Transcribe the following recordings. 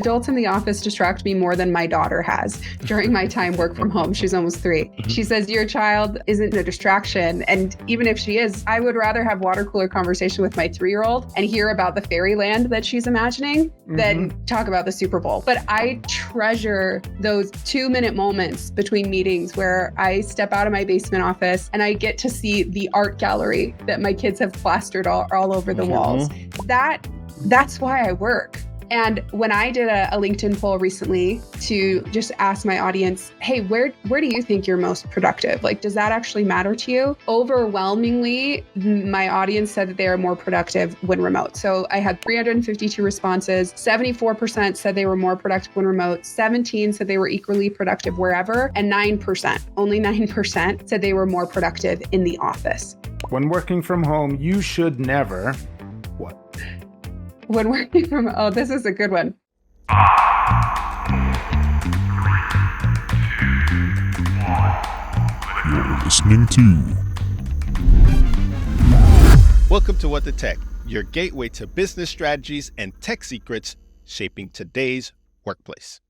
adults in the office distract me more than my daughter has during my time work from home. She's almost 3. She says, your child isn't a distraction. And even if she is, I would rather have water cooler conversation with my 3-year-old and hear about the fairyland that she's imagining than talk about the Super Bowl. But I treasure those 2-minute moments between meetings where I step out of my basement office and I get to see the art gallery that my kids have plastered all over the walls. That's why I work. And when I did a LinkedIn poll recently to just ask my audience, hey, where do you think you're most productive? Like, does that actually matter to you? Overwhelmingly, my audience said that they are more productive when remote. So I had 352 responses. 74% said they were more productive when remote. 17 said they were equally productive wherever. And 9%, only 9% said they were more productive in the office. When working from home, you should never, what? When working from, oh, this is a good one. You're listening to. Welcome to What the Tech, your gateway to business strategies and tech secrets shaping today's workplace.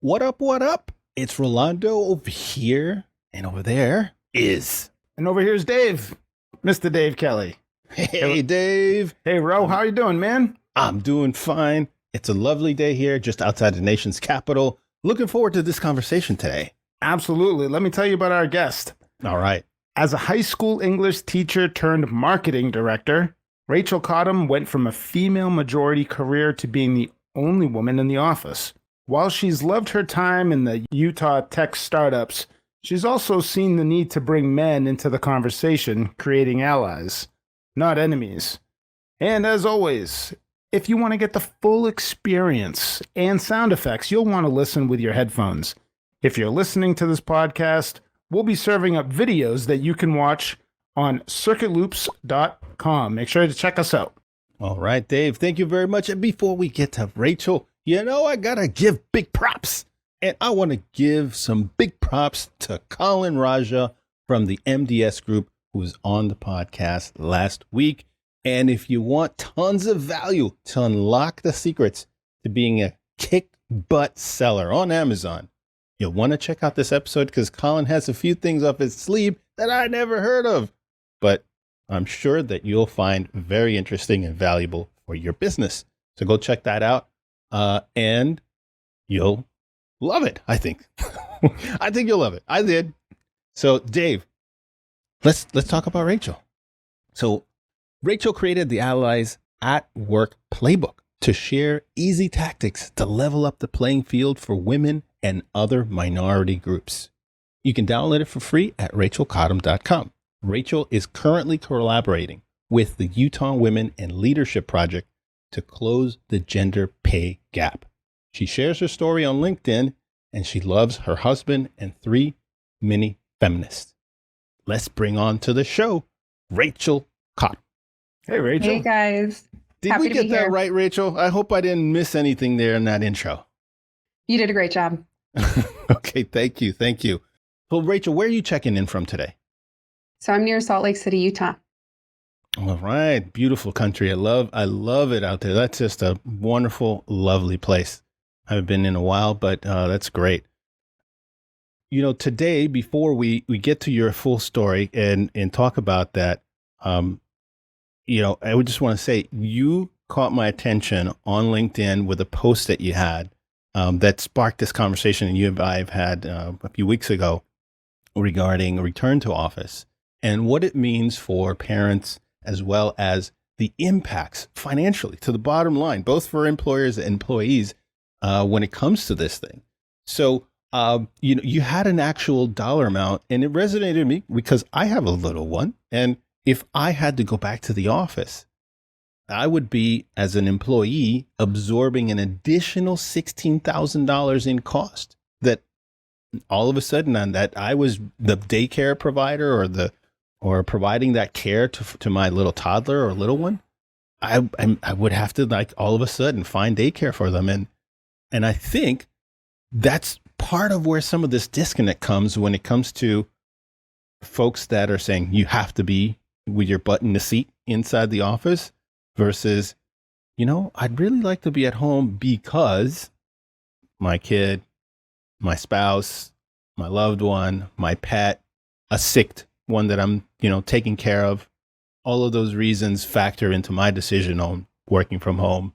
What up, what up? It's Rolando over here, and over there is... And over here's Dave, Mr. Dave Kelly. Hey, Dave. Hey, Ro, how you doing, man? I'm doing fine. It's a lovely day here just outside the nation's capital. Looking forward to this conversation today. Absolutely. Let me tell you about our guest. All right. As a high school English teacher turned marketing director, Rachel Cottam went from a female majority career to being the only woman in the office. While she's loved her time in the Utah tech startups, she's also seen the need to bring men into the conversation, creating allies, not enemies. And as always, if you want to get the full experience and sound effects, you'll want to listen with your headphones. If you're listening to this podcast, we'll be serving up videos that you can watch on circuitloops.com. Make sure to check us out. All right, Dave, thank you very much. And before we get to Rachel, I got to give big props. And I want to give some big props to Colin Raja from the MDS Group, who was on the podcast last week. And if you want tons of value to unlock the secrets to being a kick butt seller on Amazon, you'll want to check out this episode because Colin has a few things up his sleeve that I never heard of, but I'm sure that you'll find very interesting and valuable for your business. So go check that out, and you'll love it, I think. I think you'll love it. I did. So, Dave, let's talk about Rachel. So, Rachel created the Allies at Work Playbook to share easy tactics to level up the playing field for women and other minority groups. You can download it for free at rachelcottam.com. Rachel is currently collaborating with the Utah Women in Leadership Project to close the gender pay gap. She shares her story on LinkedIn, and she loves her husband and 3 mini feminists. Let's bring on to the show, Rachel Cottam. Hey, Rachel. Hey, guys. Did Happy we to get be that here. right, Rachel? I hope I didn't miss anything there in that intro. You did a great job. Okay, thank you. Thank you. Well, Rachel, where are you checking in from today? So I'm near Salt Lake City, Utah. All right. Beautiful country. I love it out there. That's just a wonderful, lovely place. I haven't been in a while, but that's great. Today, before we get to your full story and talk about that, I would just want to say you caught my attention on LinkedIn with a post that you had that sparked this conversation you and I have had a few weeks ago regarding return to office and what it means for parents as well as the impacts financially to the bottom line, both for employers and employees when it comes to this thing. So, you had an actual dollar amount and it resonated with me because I have a little one. And if I had to go back to the office, I would be, as an employee, absorbing an additional $16,000 in cost that all of a sudden on that I was the daycare provider or providing that care to my little toddler or little one. I would have to all of a sudden find daycare for them. And I think that's part of where some of this disconnect comes when it comes to folks that are saying you have to be with your butt in the seat inside the office versus I'd really like to be at home because my kid, my spouse, my loved one, my pet, a sick one that I'm, taking care of. All of those reasons factor into my decision on working from home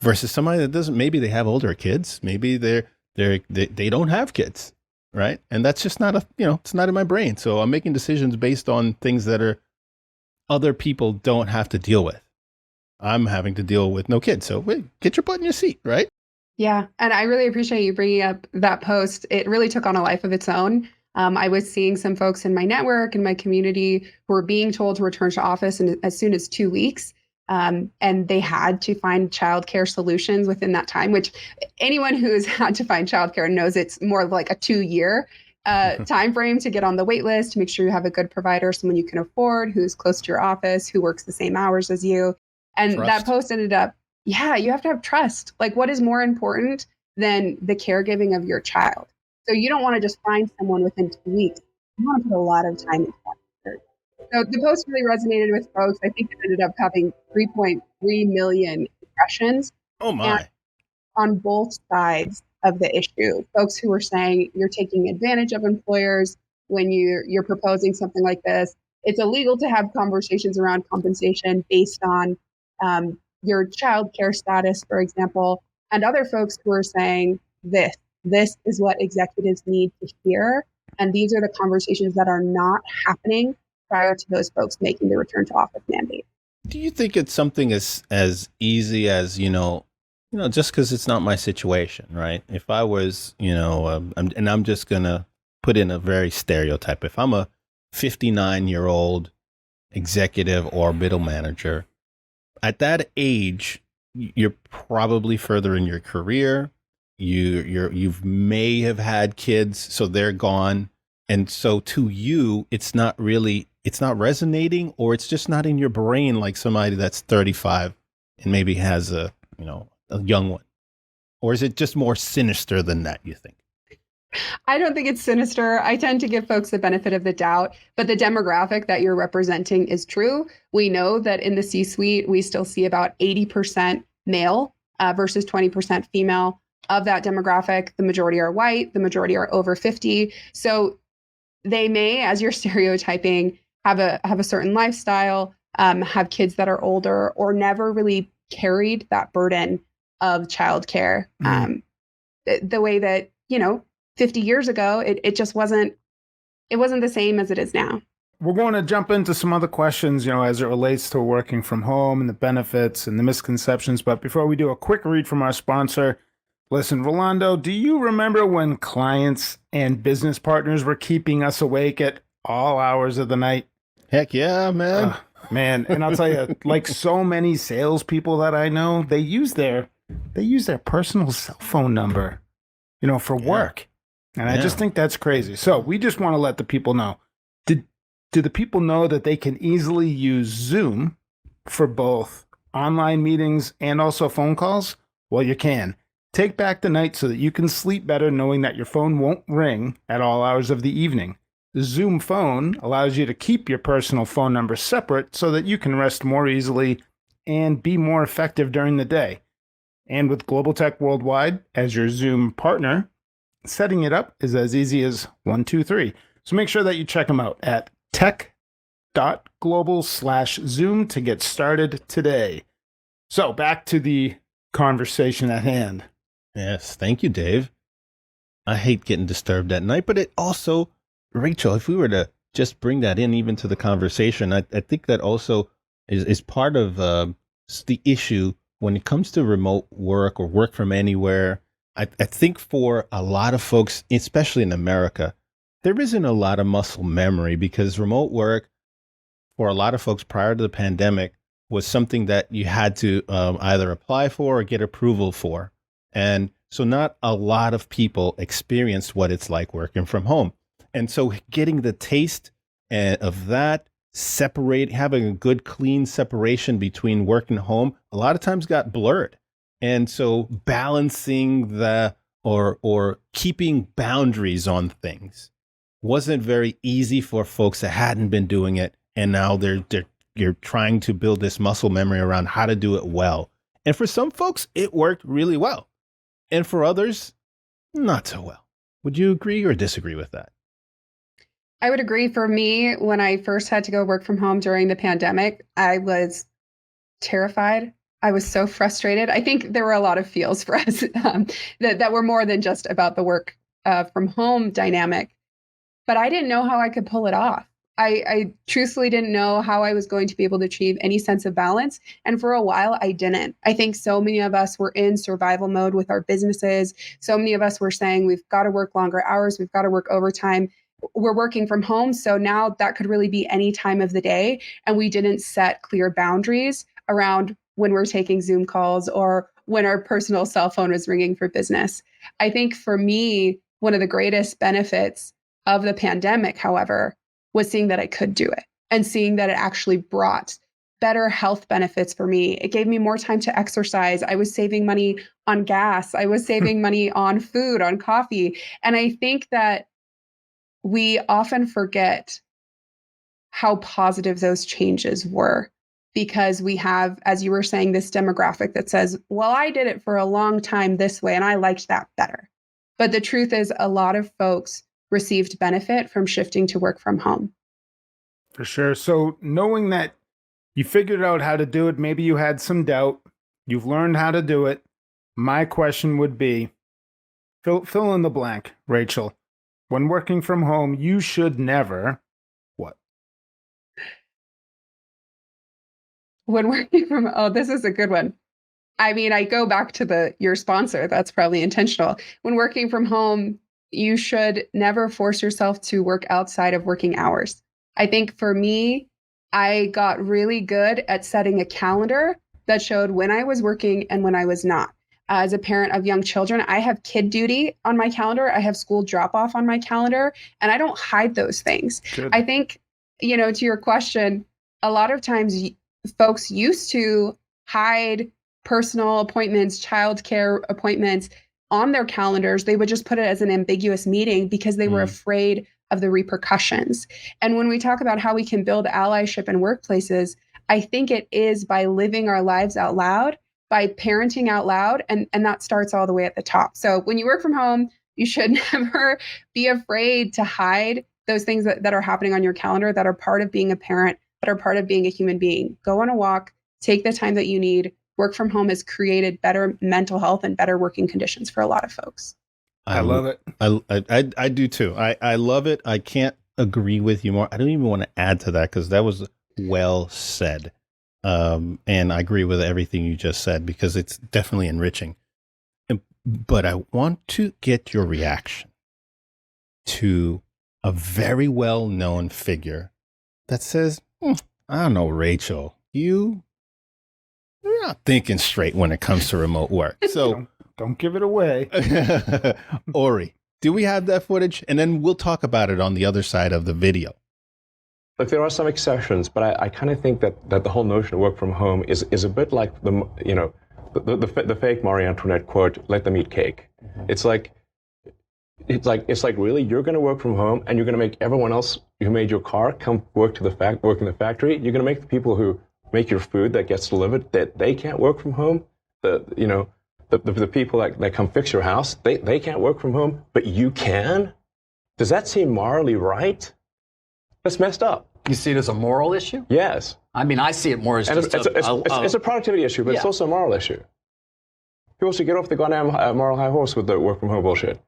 versus somebody that doesn't. Maybe they have older kids. Maybe they don't have kids, right? And that's just not it's not in my brain. So I'm making decisions based on things that are other people don't have to deal with. I'm having to deal with no kids. So wait, get your butt in your seat, right? Yeah. And I really appreciate you bringing up that post. It really took on a life of its own. I was seeing some folks in my network and my community who were being told to return to office as soon as 2 weeks. And they had to find childcare solutions within that time, which anyone who's had to find childcare knows it's more like a 2-year time frame to get on the wait list, to make sure you have a good provider, someone you can afford, who's close to your office, who works the same hours as you. And Trust. that post ended up, you have to have trust. Like, what is more important than the caregiving of your child? So you don't want to just find someone within 2 weeks. You want to put a lot of time into that. So the post really resonated with folks. I think it ended up having 3.3 million impressions. Oh my. On both sides of the issue. Folks who were saying you're taking advantage of employers when you're proposing something like this. It's illegal to have conversations around compensation based on your child care status, for example, and other folks who are saying this is what executives need to hear. And these are the conversations that are not happening prior to those folks making the return to office mandate. Do you think it's something as easy as, just because it's not my situation, right? If I was, I'm just going to put in a very stereotype. If I'm a 59-year-old executive or middle manager, at that age, you're probably further in your career. You may have had kids, so they're gone. And so to you, it's not resonating, or it's just not in your brain like somebody that's 35 and maybe has a young one. Or is it just more sinister than that, you think? I don't think it's sinister. I tend to give folks the benefit of the doubt, but the demographic that you're representing is true. We know that in the C-suite, we still see about 80% male versus 20% female. Of that demographic, the majority are white, the majority are over 50. So they may, as you're stereotyping, have a certain lifestyle, have kids that are older, or never really carried that burden of childcare. The way that, 50 years ago, it just wasn't the same as it is now. We're going to jump into some other questions, as it relates to working from home and the benefits and the misconceptions. But before we do, a quick read from our sponsor. Listen, Rolando, do you remember when clients and business partners were keeping us awake at all hours of the night? Heck yeah, man. Man, and I'll tell you, like so many salespeople that I know, they use their personal cell phone number, for work. And I just think that's crazy. So we just want to let the people know. Do the people know that they can easily use Zoom for both online meetings and also phone calls? Well, you can. Take back the night so that you can sleep better knowing that your phone won't ring at all hours of the evening. The Zoom phone allows you to keep your personal phone number separate so that you can rest more easily and be more effective during the day. And with Global Tech Worldwide as your Zoom partner, setting it up is as easy as 1, 2, 3. So make sure that you check them out at tech.global/Zoom to get started today. So back to the conversation at hand. Yes, thank you, Dave. I hate getting disturbed at night, but it also, Rachel, if we were to just bring that in even to the conversation, I think that also is part of the issue when it comes to remote work or work from anywhere. I think for a lot of folks, especially in America, there isn't a lot of muscle memory because remote work for a lot of folks prior to the pandemic was something that you had to either apply for or get approval for. And so not a lot of people experienced what it's like working from home. And so getting the taste of that, having a good, clean separation between work and home, a lot of times got blurred. And so balancing or keeping boundaries on things wasn't very easy for folks that hadn't been doing it. And now you're trying to build this muscle memory around how to do it well. And for some folks, it worked really well. And for others, not so well. Would you agree or disagree with that? I would agree. For me, when I first had to go work from home during the pandemic, I was terrified. I was so frustrated. I think there were a lot of feels for us that were more than just about the work from home dynamic. But I didn't know how I could pull it off. I truthfully didn't know how I was going to be able to achieve any sense of balance. And for a while, I didn't. I think so many of us were in survival mode with our businesses. So many of us were saying, we've got to work longer hours. We've got to work overtime. We're working from home. So now that could really be any time of the day. And we didn't set clear boundaries around when we're taking Zoom calls or when our personal cell phone was ringing for business. I think for me, one of the greatest benefits of the pandemic, however, was seeing that I could do it and seeing that it actually brought better health benefits for me. It gave me more time to exercise. I was saving money on gas. I was saving money on food, on coffee. And I think that we often forget how positive those changes were because we have, as you were saying, this demographic that says, well, I did it for a long time this way and I liked that better. But the truth is a lot of folks received benefit from shifting to work from home. For sure. So knowing that you figured out how to do it, maybe you had some doubt, you've learned how to do it. My question would be, fill in the blank, Rachel. When working from home, you should never, what? When working from, oh, this is a good one. I mean, I go back to your sponsor. That's probably intentional. When working from home, you should never force yourself to work outside of working hours. I think for me, I got really good at setting a calendar that showed when I was working and when I was not. As a parent of young children, I have kid duty on my calendar. I have school drop off on my calendar, and I don't hide those things. Good. I think, to your question, a lot of times folks used to hide personal appointments, childcare appointments on their calendars. They would just put it as an ambiguous meeting because they were afraid of the repercussions. And when we talk about how we can build allyship in workplaces, I think it is by living our lives out loud, by parenting out loud, and that starts all the way at the top. So when you work from home, you should never be afraid to hide those things that are happening on your calendar that are part of being a parent, that are part of being a human being. Go on a walk, take the time that you need. Work from home has created better mental health and better working conditions for a lot of folks. I love it. I do too. I love it. I can't agree with you more. I don't even want to add to that because that was well said. And I agree with everything you just said because it's definitely enriching. But I want to get your reaction to a very well-known figure that says, I don't know, Rachel, you're not thinking straight when it comes to remote work. So don't give it away. Ori, do we have that footage? And then we'll talk about it on the other side of the video. Look, there are some exceptions, but I kind of think that the whole notion of work from home is a bit like the fake Marie Antoinette quote, "Let them eat cake." It's like really, you're going to work from home and you're going to make everyone else who made your car come work in the factory. You're going to make the people who make your food that gets delivered that they can't work from home. The people that come fix your house, they can't work from home, but you can. Does that seem morally right? That's messed up. You see it as a moral issue? Yes. I mean, I see it more as just it's a productivity issue, but it's also a moral issue. People should get off the goddamn moral high horse with the work from home bullshit.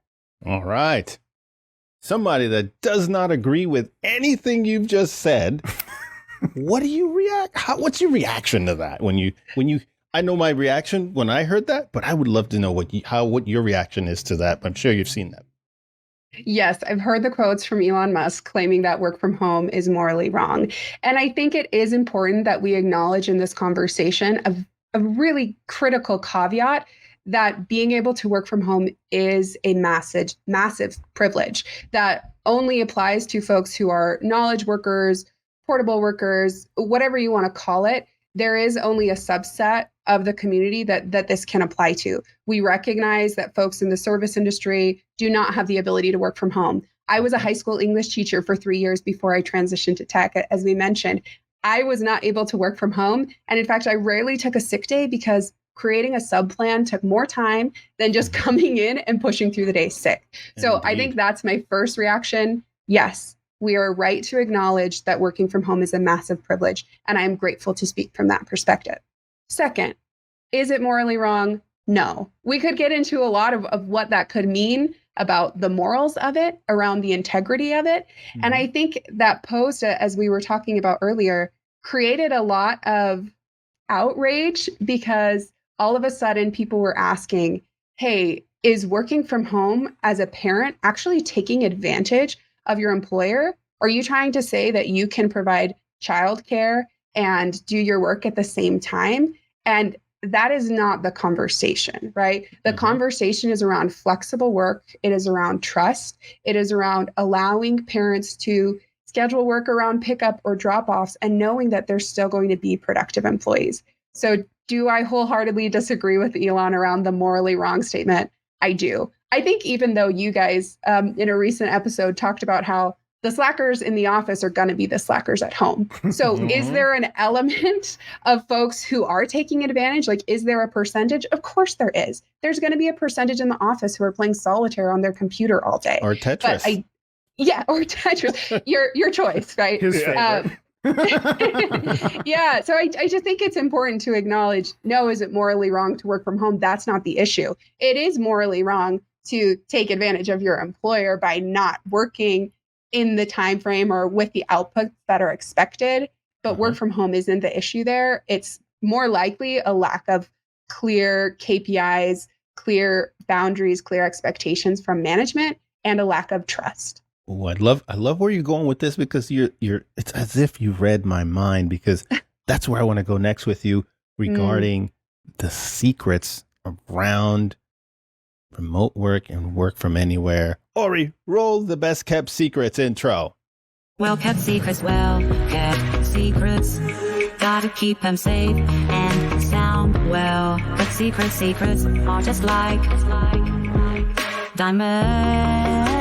All right. Somebody that does not agree with anything you've just said. What do you react? What's your reaction to that? When you, I know my reaction when I heard that, but I would love to know what your reaction is to that. I'm sure you've seen that. Yes, I've heard the quotes from Elon Musk claiming that work from home is morally wrong. And I think it is important that we acknowledge in this conversation a really critical caveat that being able to work from home is a massive privilege that only applies to folks who are knowledge workers, portable workers, whatever you want to call it. There is only a subset of the community that this can apply to. We recognize that folks in the service industry do not have the ability to work from home. I was a high school English teacher for 3 years before I transitioned to tech. As we mentioned, I was not able to work from home. And in fact, I rarely took a sick day because creating a sub plan took more time than just coming in and pushing through the day sick. So I think that's my first reaction. Yes, we are right to acknowledge that working from home is a massive privilege, and I'm grateful to speak from that perspective. Second, is it morally wrong? No. We could get into a lot of what that could mean about the morals of it, around the integrity of it. Mm-hmm. And I think that post, as we were talking about earlier, created a lot of outrage because all of a sudden people were asking, hey, is working from home as a parent actually taking advantage of your employer? Are you trying to say that you can provide childcare and do your work at the same time? And that is not the conversation, right? The conversation is around flexible work. It is around trust. It is around allowing parents to schedule work around pickup or drop-offs and knowing that they're still going to be productive employees. So do I wholeheartedly disagree with Elon around the morally wrong statement? I do. I think even though you guys in a recent episode talked about how the slackers in the office are going to be the slackers at home. So is there an element of folks who are taking advantage? Like, is there a percentage? Of course there is. There's going to be a percentage in the office who are playing solitaire on their computer all day. Or Tetris. Or Tetris. Your choice, right? His favorite. Yeah. So I just think it's important to acknowledge, no, is it morally wrong to work from home? That's not the issue. It is morally wrong to take advantage of your employer by not working in the time frame or with the outputs that are expected. But work from home isn't the issue there. It's more likely a lack of clear KPIs, clear boundaries, clear expectations from management, and a lack of trust. Oh, I love where you're going with this, because it's as if you read my mind, because that's where I want to go next with you regarding the secrets around remote work and work from anywhere. Ori, roll the best kept secrets intro. Well kept secrets, gotta keep them safe and sound well. But secrets are just like diamonds.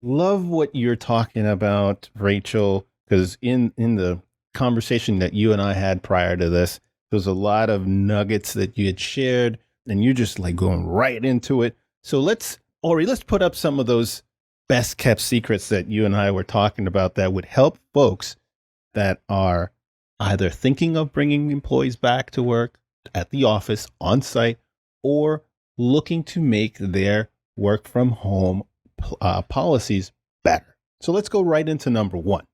Love what you're talking about, Rachel, because in the conversation that you and I had prior to this, there's a lot of nuggets that you had shared, and you're just like going right into it. So let's put up some of those best kept secrets that you and I were talking about that would help folks that are either thinking of bringing employees back to work at the office on site, or looking to make their work from home policies better. So let's go right into number one.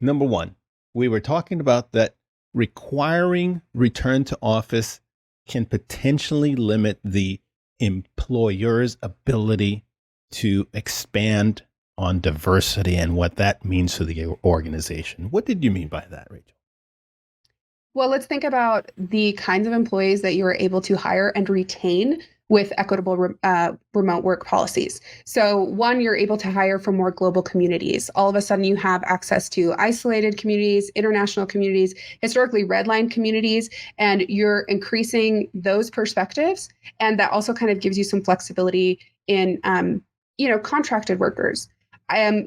Number one, we were talking about that requiring return to office can potentially limit the employer's ability to expand on diversity and what that means to the organization. What did you mean by that, Rachel? Well, let's think about the kinds of employees that you are able to hire and retain with equitable remote work policies. So one, you're able to hire from more global communities. All of a sudden you have access to isolated communities, international communities, historically redline communities, and you're increasing those perspectives. And that also kind of gives you some flexibility in, contracted workers.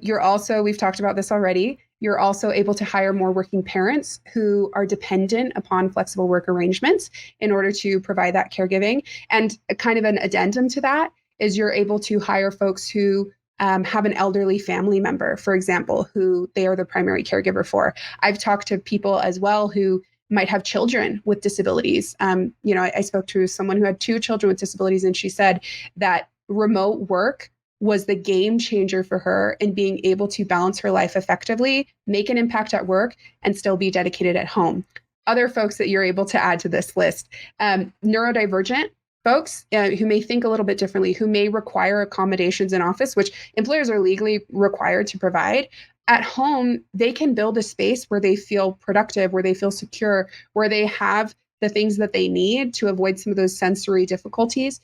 You're also, we've talked about this already, you're also able to hire more working parents who are dependent upon flexible work arrangements in order to provide that caregiving. And kind of an addendum to that is you're able to hire folks who have an elderly family member, for example, who they are the primary caregiver for. I've talked to people as well who might have children with disabilities. I spoke to someone who had 2 children with disabilities, and she said that remote work was the game changer for her in being able to balance her life effectively, make an impact at work, and still be dedicated at home. Other folks that you're able to add to this list, neurodivergent folks who may think a little bit differently, who may require accommodations in office, which employers are legally required to provide. At home, they can build a space where they feel productive, where they feel secure, where they have the things that they need to avoid some of those sensory difficulties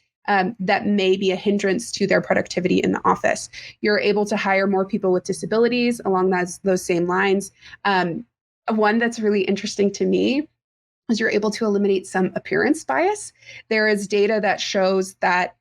that may be a hindrance to their productivity in the office. You're able to hire more people with disabilities along those same lines. One that's really interesting to me is you're able to eliminate some appearance bias. There is data that shows that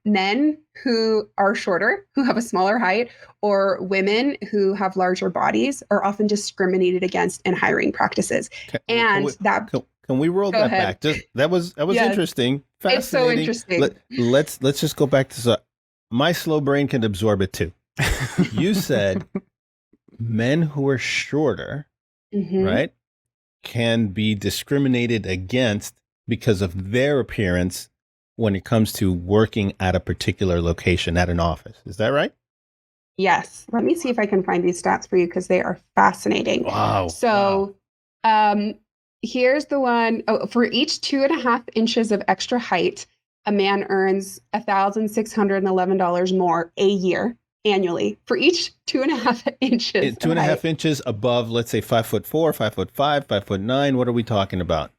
men who are shorter, who have a smaller height, or women who have larger bodies are often discriminated against in hiring practices. Can we roll that back? That was Yes. interesting. Fascinating. It's so interesting. Let's just go back to my slow brain can absorb it too. You said men who are shorter, right, can be discriminated against because of their appearance when it comes to working at a particular location at an office. Is that right? Yes. Let me see if I can find these stats for you because they are fascinating. Wow. So here's the one. Oh, for each 2.5 inches of extra height, a man earns $1,611 more a year annually for each 2.5 inches. 2.5 inches above, let's say 5'4", 5'5", 5'9". What are we talking about?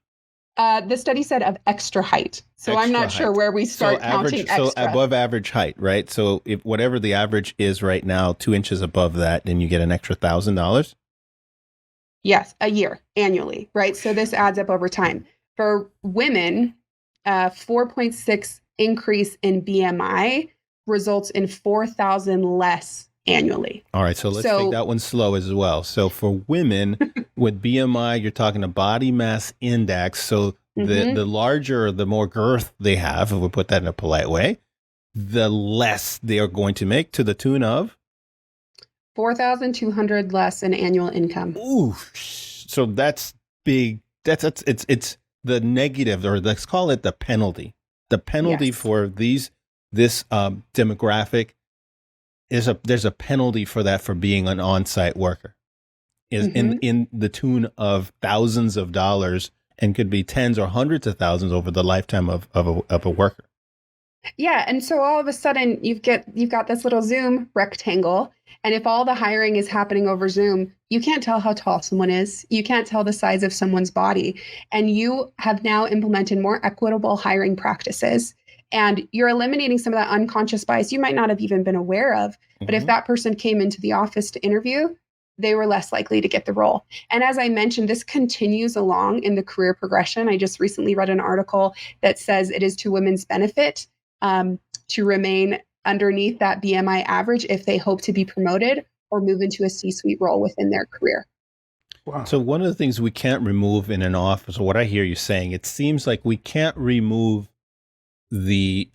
The study said of extra height. So I'm not sure where we start counting extra. So above average height, right? So if whatever the average is right now, 2 inches above that, then you get an extra $1,000? Yes, a year annually, right? So this adds up over time. For women, 4.6 increase in BMI results in 4,000 less annually. All right, so let's take that one slow as well. So for women with BMI, you're talking a body mass index. So the larger, the more girth they have, if we put that in a polite way, the less they are going to make, to the tune of $4,200 less in annual income. Ooh, so that's big. It's the negative, or let's call it the penalty. The penalty for this demographic there's a penalty for that, for being an on-site worker, is in the tune of thousands of dollars, and could be tens or hundreds of thousands over the lifetime of a worker. Yeah, and so all of a sudden you've got this little Zoom rectangle, and if all the hiring is happening over Zoom, you can't tell how tall someone is. You can't tell the size of someone's body, and you have now implemented more equitable hiring practices. And you're eliminating some of that unconscious bias you might not have even been aware of. But if that person came into the office to interview, they were less likely to get the role. And as I mentioned, this continues along in the career progression. I just recently read an article that says it is to women's benefit to remain underneath that BMI average if they hope to be promoted or move into a C-suite role within their career. Wow. So one of the things we can't remove in an office, or what I hear you saying, it seems like we can't remove the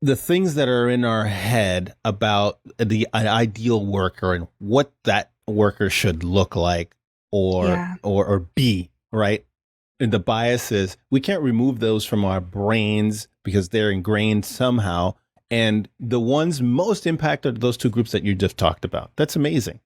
things that are in our head about an ideal worker and what that worker should look like or be, right? And the biases, we can't remove those from our brains because they're ingrained somehow. And the ones most impacted are those two groups that you just talked about. That's amazing.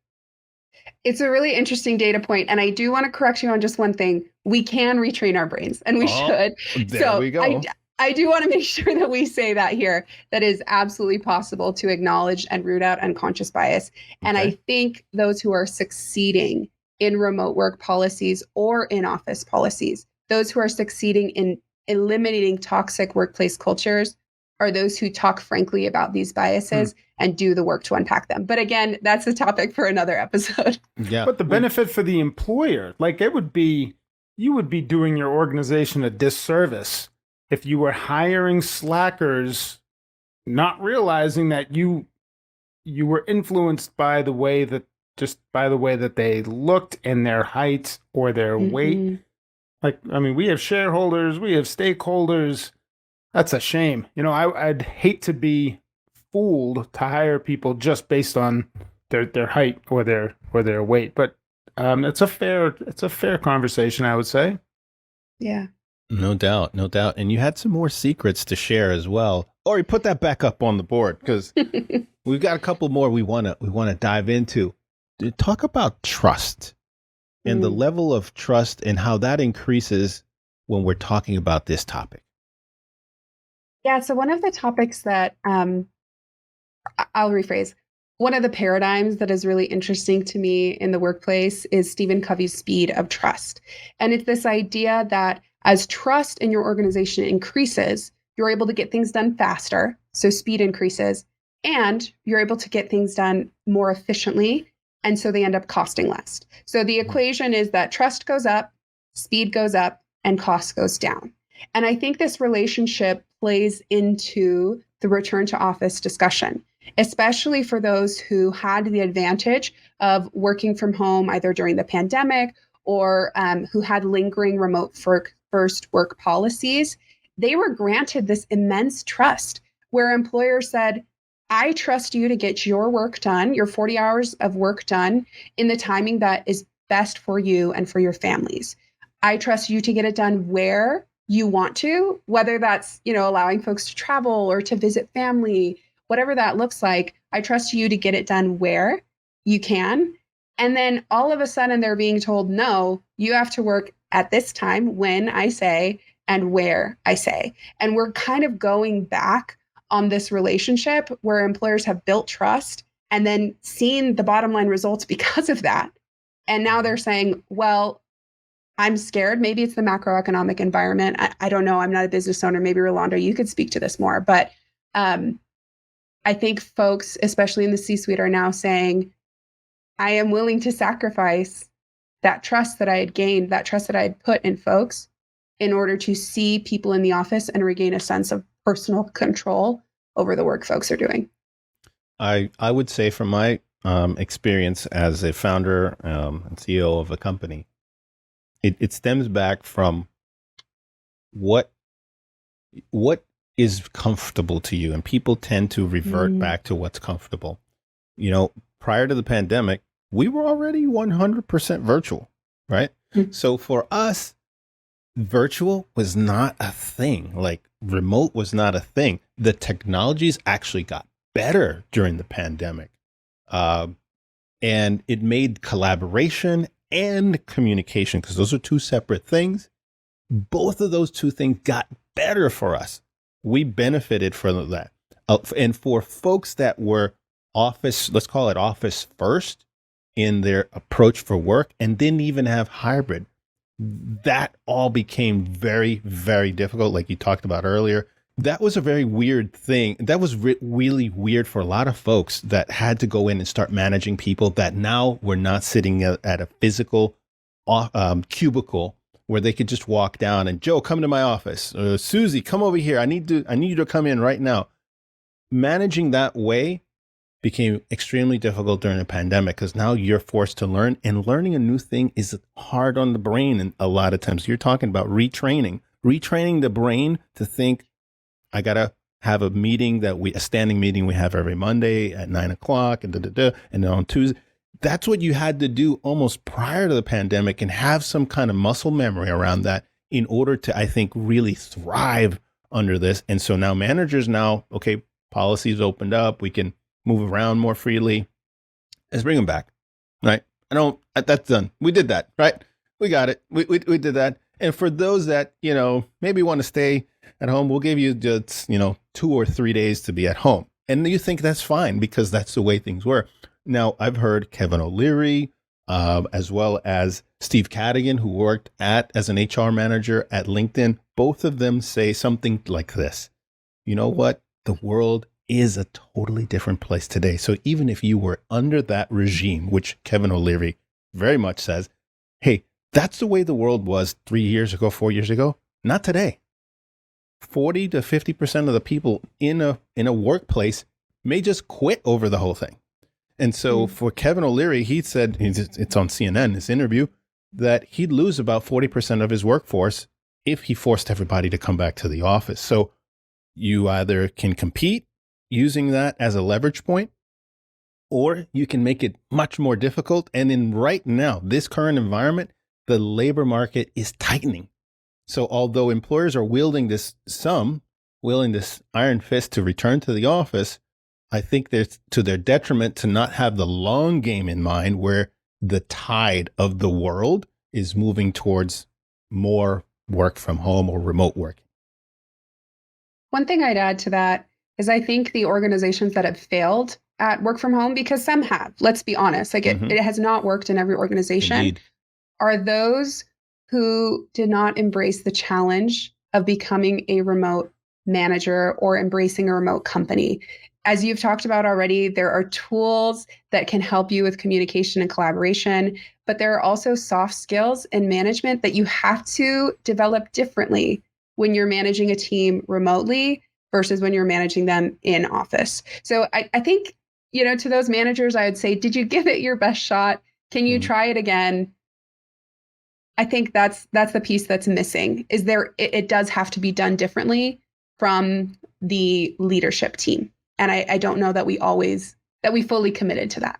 It's a really interesting data point. And I do want to correct you on just one thing. We can retrain our brains, and we should. There we go. I do want to make sure that we say that here, that is absolutely possible to acknowledge and root out unconscious bias. And I think those who are succeeding in remote work policies or in office policies, those who are succeeding in eliminating toxic workplace cultures, are those who talk frankly about these biases and do the work to unpack them. But again, that's a topic for another episode. Yeah. But the benefit for the employer, like you would be doing your organization a disservice if you were hiring slackers, not realizing that you were influenced by the way that they looked and their height or their weight. Like, I mean, we have shareholders, we have stakeholders. That's a shame. You know, I'd hate to be fooled to hire people just based on their height or their weight. But it's a fair conversation, I would say. Yeah. No doubt. And you had some more secrets to share as well. Ori, put that back up on the board, because we've got a couple more we want to dive into. Talk about trust and the level of trust and how that increases when we're talking about this topic. Yeah, so one of the topics that I'll rephrase, one of the paradigms that is really interesting to me in the workplace is Stephen Covey's speed of trust. And it's this idea that as trust in your organization increases, you're able to get things done faster. So speed increases, and you're able to get things done more efficiently. And so they end up costing less. So the equation is that trust goes up, speed goes up, and cost goes down. And I think this relationship plays into the return to office discussion, especially for those who had the advantage of working from home either during the pandemic or who had lingering remote first work policies. They were granted this immense trust where employers said, I trust you to get your work done, your 40 hours of work done in the timing that is best for you and for your families. I trust you to get it done where you want to, whether that's, allowing folks to travel or to visit family, whatever that looks like. I trust you to get it done where you can. And then all of a sudden they're being told, no, you have to work at this time when I say and where I say. And we're kind of going back on this relationship where employers have built trust and then seen the bottom line results because of that. And now they're saying, well, I'm scared. Maybe it's the macroeconomic environment. I don't know. I'm not a business owner. Maybe Rolando, you could speak to this more. But I think folks, especially in the C-suite, are now saying, I am willing to sacrifice that trust that I had gained, that trust that I had put in folks in order to see people in the office and regain a sense of personal control over the work folks are doing. I would say from my experience as a founder and CEO of a company, it stems back from what is comfortable to you, and people tend to revert back to what's comfortable. Prior to the pandemic, we were already 100% virtual, right? So for us, virtual was not a thing. Like remote was not a thing. The technologies actually got better during the pandemic. And it made collaboration and communication, because those are two separate things. Both of those two things got better for us. We benefited from that. And for folks that were let's call it office first in their approach for work and didn't even have hybrid, that all became very, very difficult. Like you talked about earlier, that was a very weird thing. That was really weird for a lot of folks that had to go in and start managing people that now were not sitting at a physical cubicle where they could just walk down and, Joe, come to my office. Susie, come over here. I need you to come in right now. Managing that way became extremely difficult during the pandemic because now you're forced to learn, and learning a new thing is hard on the brain. And a lot of times you're talking about retraining the brain to think, I got to have a standing meeting we have every Monday at 9:00 and then on Tuesday. That's what you had to do almost prior to the pandemic, and have some kind of muscle memory around that in order to, I think, really thrive under this. And so now managers okay, policies opened up. We can move around more freely. Let's bring them back, right? That's done. We did that, right? We got it. We did that. And for those that, maybe want to stay at home, we'll give you just, 2 or 3 days to be at home. And you think that's fine because that's the way things were. Now, I've heard Kevin O'Leary, as well as Steve Cadigan, who worked as an HR manager at LinkedIn. Both of them say something like this. You know what? The world is a totally different place today. So even if you were under that regime, which Kevin O'Leary very much says, hey, that's the way the world was 3 years ago, 4 years ago, not today. 40 to 50% of the people in a workplace may just quit over the whole thing. And so for Kevin O'Leary, he said, it's on CNN, this interview, that he'd lose about 40% of his workforce if he forced everybody to come back to the office. So you either can compete using that as a leverage point, or you can make it much more difficult. And right now, this current environment, the labor market is tightening. So although employers are wielding this iron fist to return to the office, I think there's to their detriment to not have the long game in mind, where the tide of the world is moving towards more work from home or remote work. One thing I'd add to that is I think the organizations that have failed at work from home, because some have, let's be honest, like it has not worked in every organization, Indeed. Are those who did not embrace the challenge of becoming a remote manager or embracing a remote company. As you've talked about already, there are tools that can help you with communication and collaboration, but there are also soft skills in management that you have to develop differently when you're managing a team remotely versus when you're managing them in office. So I think, to those managers, I would say, did you give it your best shot? Can you try it again? I think that's the piece that's missing. It does have to be done differently from the leadership team. And I don't know that we fully committed to that.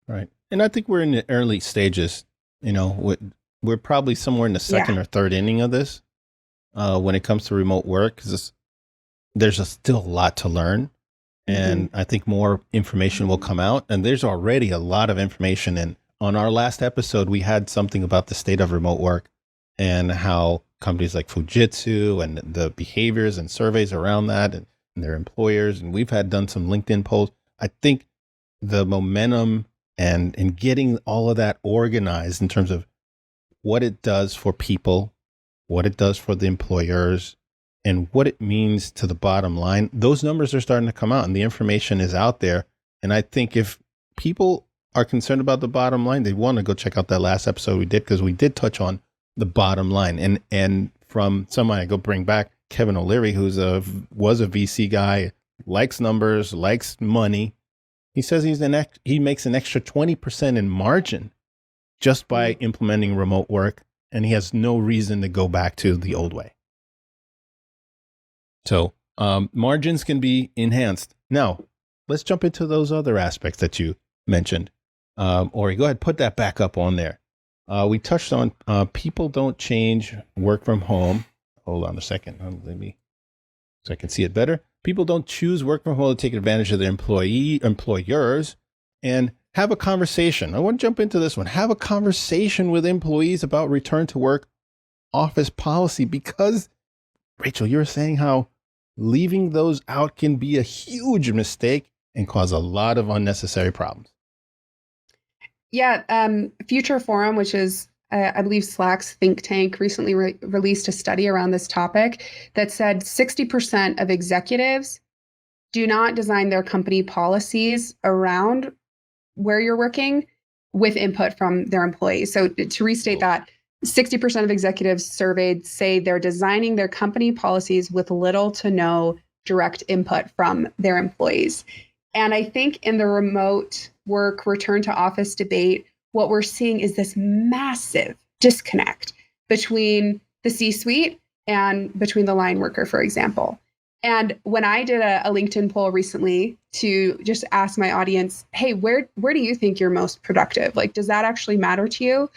Right. And I think we're in the early stages. We're probably somewhere in the second or third inning of this when it comes to remote work, because there's still a lot to learn. And I think more information will come out. And there's already a lot of information. And on our last episode, we had something about the state of remote work and how companies like Fujitsu and the behaviors and surveys around that and their employers. And we've done some LinkedIn polls. I think the momentum and getting all of that organized in terms of what it does for people, what it does for the employers, and what it means to the bottom line, those numbers are starting to come out and the information is out there. And I think if people are concerned about the bottom line, they want to go check out that last episode we did, because we did touch on the bottom line. And from someone I go bring back, Kevin O'Leary, was a VC guy, likes numbers, likes money. He says he makes an extra 20% in margin just by implementing remote work, and he has no reason to go back to the old way. So margins can be enhanced. Now, let's jump into those other aspects that you mentioned. Ori, go ahead, put that back up on there. We touched on people don't change work from home. Hold on a second. So I can see it better. People don't choose work from home to take advantage of their employers, and have a conversation. I want to jump into this one. Have a conversation with employees about return to work office policy, because, Rachel, you were saying how leaving those out can be a huge mistake and cause a lot of unnecessary problems. Yeah. Future Forum, which is, I believe, Slack's think tank, recently released a study around this topic that said 60% of executives do not design their company policies around where you're working with input from their employees. So to restate that, 60% of executives surveyed say they're designing their company policies with little to no direct input from their employees. And I think in the remote work return to office debate, what we're seeing is this massive disconnect between the C-suite and between the line worker, for example. And when I did a LinkedIn poll recently to just ask my audience, hey, where do you think you're most productive? Like, does that actually matter to you?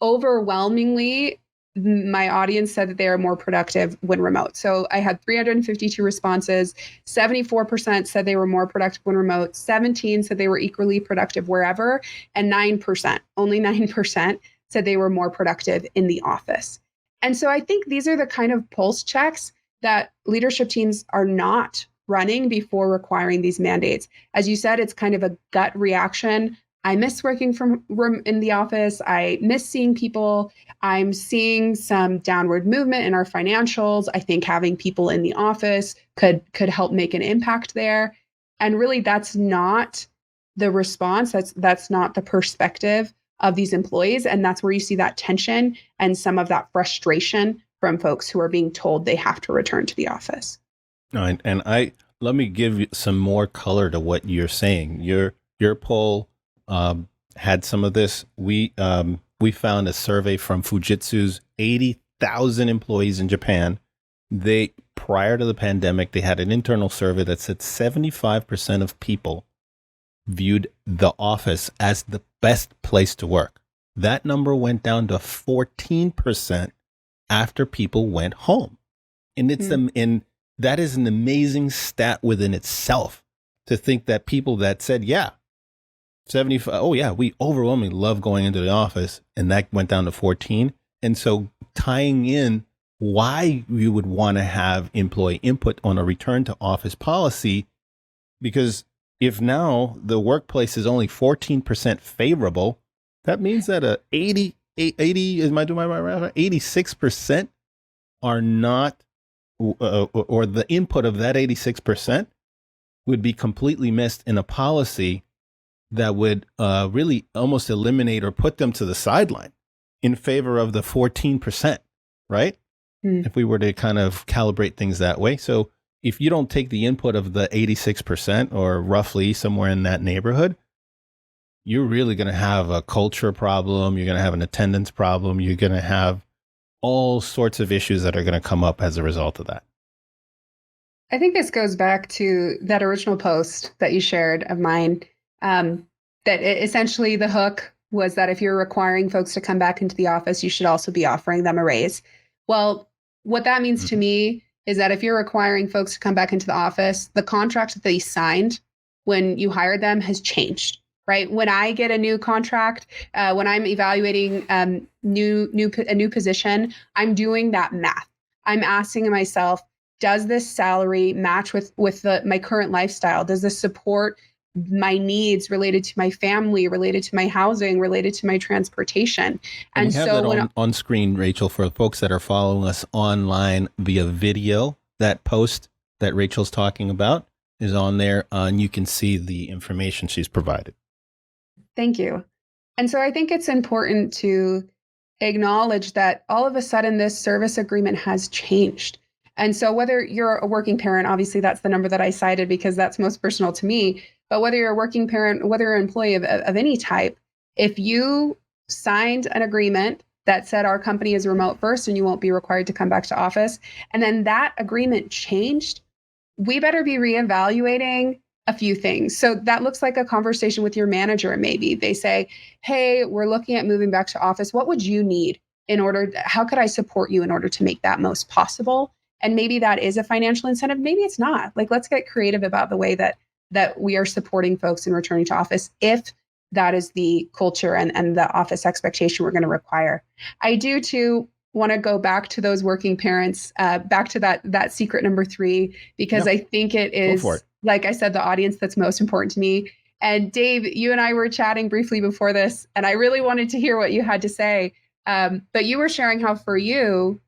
Overwhelmingly, my audience said that they are more productive when remote. So I had 352 responses. 74% said they were more productive when remote. 17% said they were equally productive wherever. And 9%, only 9%, said they were more productive in the office. And so I think these are the kind of pulse checks that leadership teams are not running before requiring these mandates. As you said, it's kind of a gut reaction. I miss working from in the office. I miss seeing people. I'm seeing some downward movement in our financials. I think having people in the office could help make an impact there. And really, that's not the response. That's not the perspective of these employees. And that's where you see that tension and some of that frustration from folks who are being told they have to return to the office. And let me give you some more color to what you're saying. Your poll had some of this. We found a survey from Fujitsu's 80,000 employees in Japan. Prior to the pandemic, they had an internal survey that said 75% of people viewed the office as the best place to work. That number went down to 14% after people went home. And and that is an amazing stat within itself, to think that people that said, 75, we overwhelmingly love going into the office, and that went down to 14. And so tying in why you would want to have employee input on a return to office policy, because if now the workplace is only 14% favorable, that means that 86% are not, or the input of that 86% would be completely missed in a policy that would really almost eliminate or put them to the sideline in favor of the 14%, right? if we were to kind of calibrate things that way. So if you don't take the input of the 86% or roughly somewhere in that neighborhood, you're really going to have a culture problem. You're going to have an attendance problem. You're going to have all sorts of issues that are going to come up as a result of that. I think this goes back to that original post that you shared of mine, essentially the hook was that if you're requiring folks to come back into the office, you should also be offering them a raise. Well, what that means to me is that if you're requiring folks to come back into the office, the contract that they signed when you hired them has changed, right? When I get a new contract, when I'm evaluating a new position, I'm doing that math. I'm asking myself, does this salary match with my current lifestyle? Does this support my needs related to my family, related to my housing, related to my transportation? And you have that on screen, Rachel, for folks that are following us online via video. That post that Rachel's talking about is on there, and you can see the information she's provided. Thank you. And so I think it's important to acknowledge that all of a sudden this service agreement has changed. And so whether you're a working parent, obviously that's the number that I cited because that's most personal to me, but whether you're a working parent, whether you're an employee of any type, if you signed an agreement that said our company is remote first and you won't be required to come back to office, and then that agreement changed, we better be reevaluating a few things. So that looks like a conversation with your manager. Maybe they say, hey, we're looking at moving back to office. What would you need how could I support you in order to make that most possible? And maybe that is a financial incentive. Maybe it's not. Like, let's get creative about the way that we are supporting folks in returning to office if that is the culture and the office expectation we're going to require. I do too want to go back to those working parents, back to that secret number 3, because I think it is, like I said, the audience that's most important to me. And Dave, you and I were chatting briefly before this, and I really wanted to hear what you had to say. But you were sharing how for you,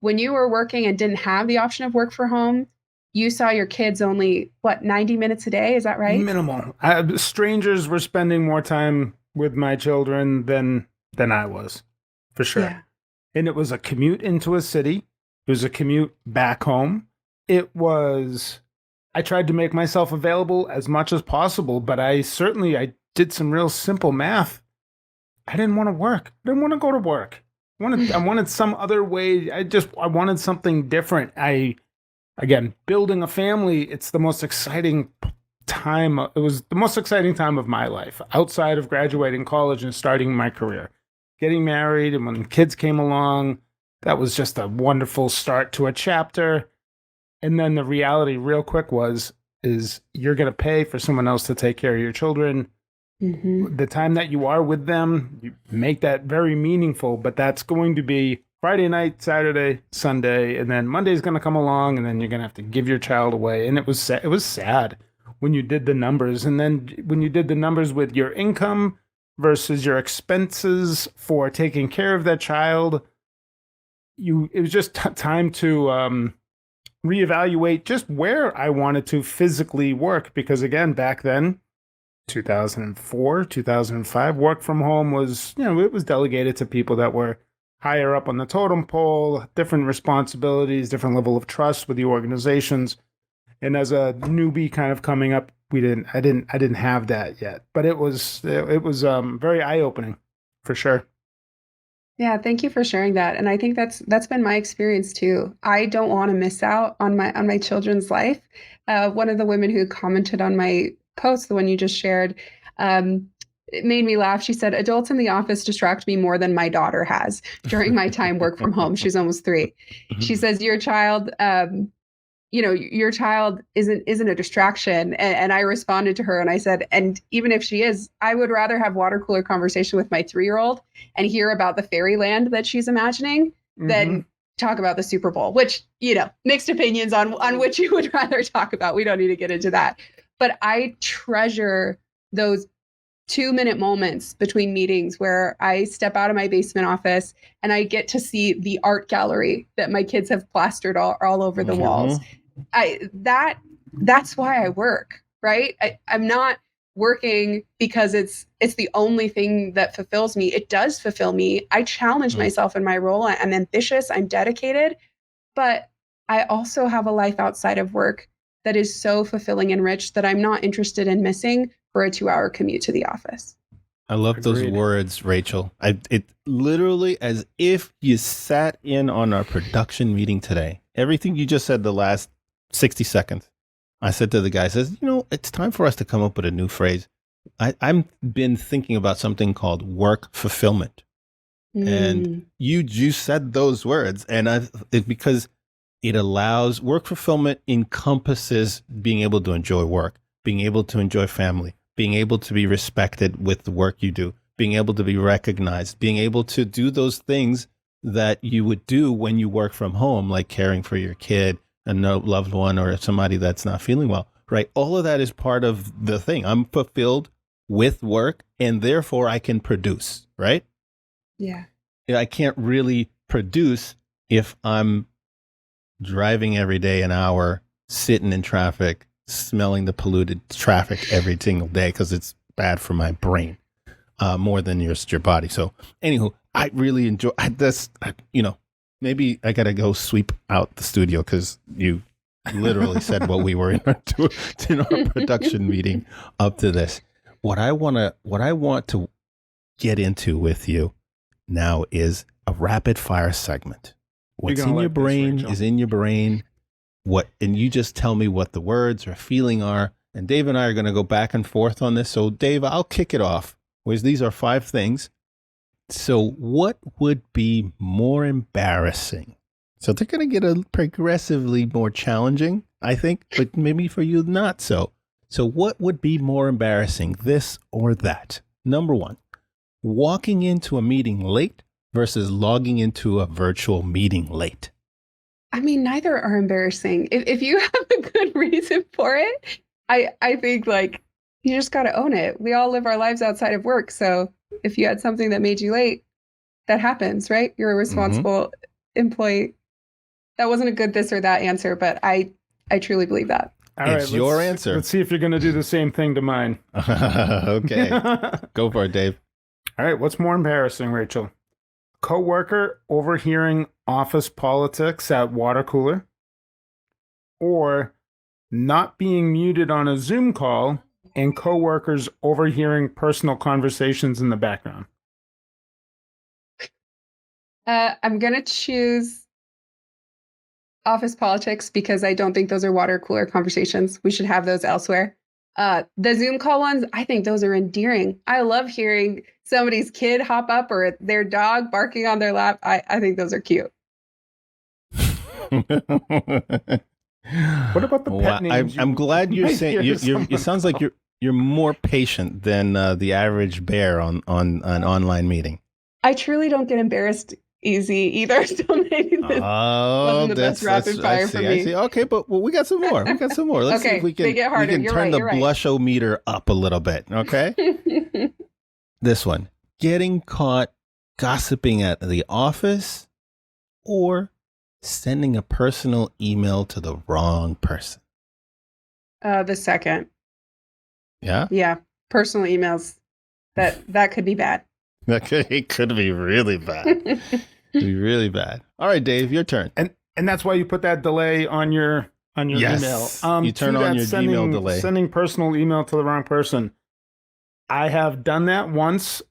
when you were working and didn't have the option of work from home, you saw your kids only, 90 minutes a day? Is that right? Minimal. Strangers were spending more time with my children than I was, for sure. Yeah. And it was a commute into a city. It was a commute back home. I tried to make myself available as much as possible, but I did some real simple math. I didn't want to work. I didn't want to go to work. I wanted some other way. I wanted something different. Again, building a family, it's the most exciting time. It was the most exciting time of my life outside of graduating college and starting my career. Getting married, and when kids came along, that was just a wonderful start to a chapter. And then the reality real quick is you're going to pay for someone else to take care of your children. Mm-hmm. The time that you are with them, you make that very meaningful, but that's going to be Friday night, Saturday, Sunday, and then Monday's going to come along, and then you're going to have to give your child away. And it was sad when you did the numbers. And then when you did the numbers with your income versus your expenses for taking care of that child, it was just time to reevaluate just where I wanted to physically work. Because again, back then, 2004, 2005, work from home was, it was delegated to people that were higher up on the totem pole, different responsibilities, different level of trust with the organizations. And as a newbie kind of coming up, I didn't have that yet, but it was very eye-opening for sure. Yeah, thank you for sharing that. And I think that's been my experience too. I don't want to miss out on my children's life. One of the women who commented on my post, the one you just shared, it made me laugh. She said, adults in the office distract me more than my daughter has during my time work from home. She's almost 3. She says, your child isn't a distraction. And I responded to her and I said, and even if she is, I would rather have water cooler conversation with my 3-year-old and hear about the fairyland that she's imagining than talk about the Super Bowl, which, mixed opinions on which you would rather talk about. We don't need to get into that. But I treasure those 2-minute moments between meetings where I step out of my basement office and I get to see the art gallery that my kids have plastered all over the walls. That's why I work, right? I'm not working because it's the only thing that fulfills me. It does fulfill me. I challenge myself in my role. I'm ambitious, I'm dedicated, but I also have a life outside of work that is so fulfilling and rich that I'm not interested in missing for a 2-hour commute to the office. I love those Agreed. words, Rachel. It literally as if you sat in on our production meeting today. Everything you just said the last 60 seconds. I said to the guy, it's time for us to come up with a new phrase. I've been thinking about something called work fulfillment. And you said those words. And because it allows work fulfillment encompasses being able to enjoy work, being able to enjoy family, being able to be respected with the work you do, being able to be recognized, being able to do those things that you would do when you work from home, like caring for your kid, a loved one, or somebody that's not feeling well, right? All of that is part of the thing. I'm fulfilled with work, and therefore I can produce, right? Yeah. I can't really produce if I'm driving every day an hour, sitting in traffic, smelling the polluted traffic every single day because it's bad for my brain more than just your body. So anywho, I really enjoy this. Maybe I got to go sweep out the studio because you literally said what we were in our production meeting up to this. What I want to get into with you now is a rapid fire segment. What's in your brain is in your brain. And you just tell me what the words or feeling are. And Dave and I are going to go back and forth on this. So Dave, I'll kick it off. These are 5 things. So what would be more embarrassing? So they're going to get progressively more challenging, I think, but maybe for you not so. So what would be more embarrassing, this or that? Number 1, walking into a meeting late versus logging into a virtual meeting late. I mean, neither are embarrassing. If you have a good reason for it, I think you just got to own it. We all live our lives outside of work. So if you had something that made you late, that happens, right? You're a responsible employee. That wasn't a good this or that answer, but I truly believe that. All right, it's your answer. Let's see if you're going to do the same thing to mine. Okay. Go for it, Dave. All right. What's more embarrassing, Rachel? Coworker overhearing office politics at water cooler, or not being muted on a Zoom call and coworkers overhearing personal conversations in the background? I'm going to choose office politics because I don't think those are water cooler conversations. We should have those elsewhere. The Zoom call ones, I think those are endearing. I love hearing somebody's kid hop up or their dog barking on their lap. I think those are cute. What about the pet names? I'm glad you're saying it sounds like you're more patient than the average bear on an online meeting. I truly don't get embarrassed easy either. So maybe this wasn't the best rapid fire for me. I see. Okay, but we got some more. Let's see if we can, turn the blush-o-meter up a little bit. Okay. This one, getting caught gossiping at the office or sending a personal email to the wrong person. The second. Yeah? Yeah. Personal emails. That could be bad. It could be really bad. Could be really bad. All right, Dave, your turn. And that's why you put that delay on your yes. email. You turn on your Gmail delay. Sending personal email to the wrong person. I have done that once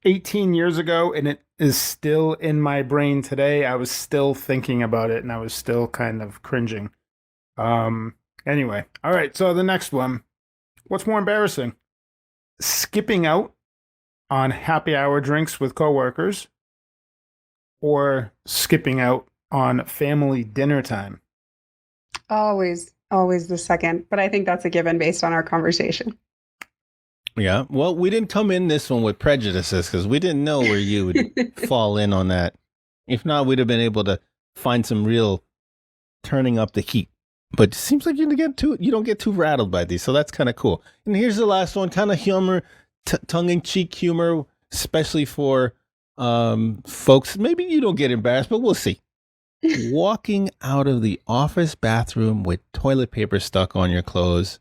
18 years ago, and it is still in my brain today. I was still thinking about it, and I was still kind of cringing. Anyway, all right, so the next one. What's more embarrassing? Skipping out on happy hour drinks with coworkers or skipping out on family dinner time? Always the second, but I think that's a given based on our conversation. Yeah. Well, we didn't come in this one with prejudices because we didn't know where you would fall in on that. If not, we'd have been able to find some real turning up the heat. But it seems like you don't get too rattled by these, so that's kind of cool. And here's the last one, kind of humor, tongue-in-cheek humor, especially for folks. Maybe you don't get embarrassed, but we'll see. Walking out of the office bathroom with toilet paper stuck on your clothes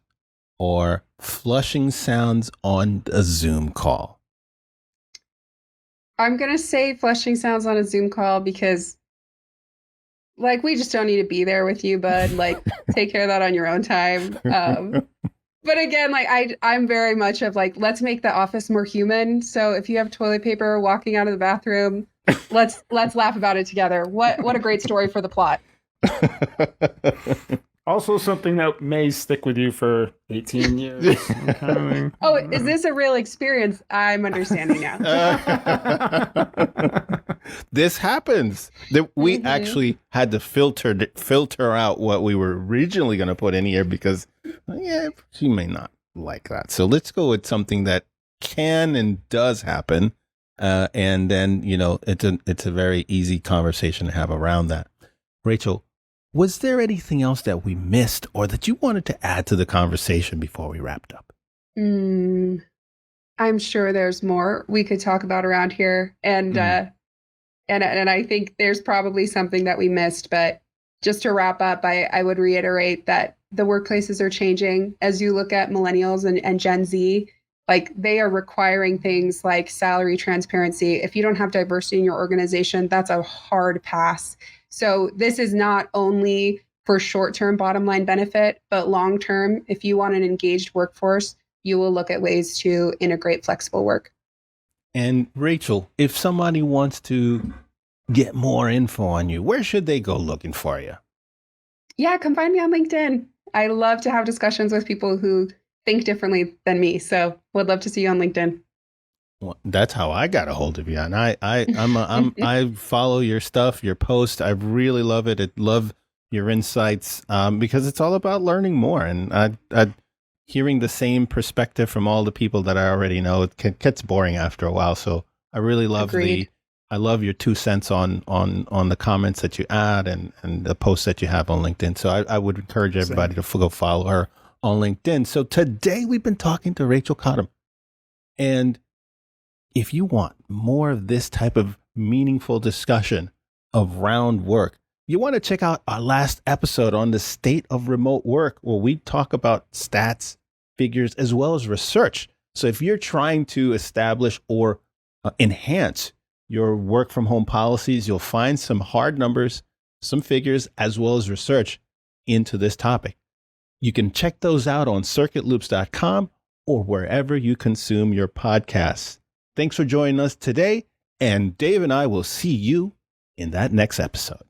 or flushing sounds on a Zoom call? I'm going to say flushing sounds on a Zoom call because, like, we just don't need to be there with you, bud. Like, take care of that on your own time. But again, like, I'm very much of like, let's make the office more human. So if you have toilet paper walking out of the bathroom, let's laugh about it together. What a great story for the plot. Also something that may stick with you for 18 years. Oh, is this a real experience? I'm understanding now. This happens. We actually had to filter out what we were originally going to put in here because, she may not like that. So let's go with something that can and does happen. And then, it's a very easy conversation to have around that. Rachel, was there anything else that we missed or that you wanted to add to the conversation before we wrapped up? I'm sure there's more we could talk about around here. And I think there's probably something that we missed. But just to wrap up, I would reiterate that the workplaces are changing. As you look at millennials and Gen Z, like they are requiring things like salary transparency. If you don't have diversity in your organization, that's a hard pass. So this is not only for short-term bottom line benefit, but long-term, if you want an engaged workforce, you will look at ways to integrate flexible work. And Rachel, if somebody wants to get more info on you, where should they go looking for you? Yeah, come find me on LinkedIn. I love to have discussions with people who think differently than me. So would love to see you on LinkedIn. Well, that's how I got a hold of you, and I follow your stuff, your posts. I really love it. I love your insights because it's all about learning more, and I hearing the same perspective from all the people that I already know. It gets boring after a while, so I really love I love your 2 cents on the comments that you add and the posts that you have on LinkedIn. So I would encourage everybody to go follow her on LinkedIn. So today we've been talking to Rachel Cottam, and if you want more of this type of meaningful discussion around work, you want to check out our last episode on the state of remote work, where we talk about stats, figures, as well as research. So if you're trying to establish or enhance your work from home policies, you'll find some hard numbers, some figures, as well as research into this topic. You can check those out on circuitloops.com or wherever you consume your podcasts. Thanks for joining us today, and Dave and I will see you in that next episode.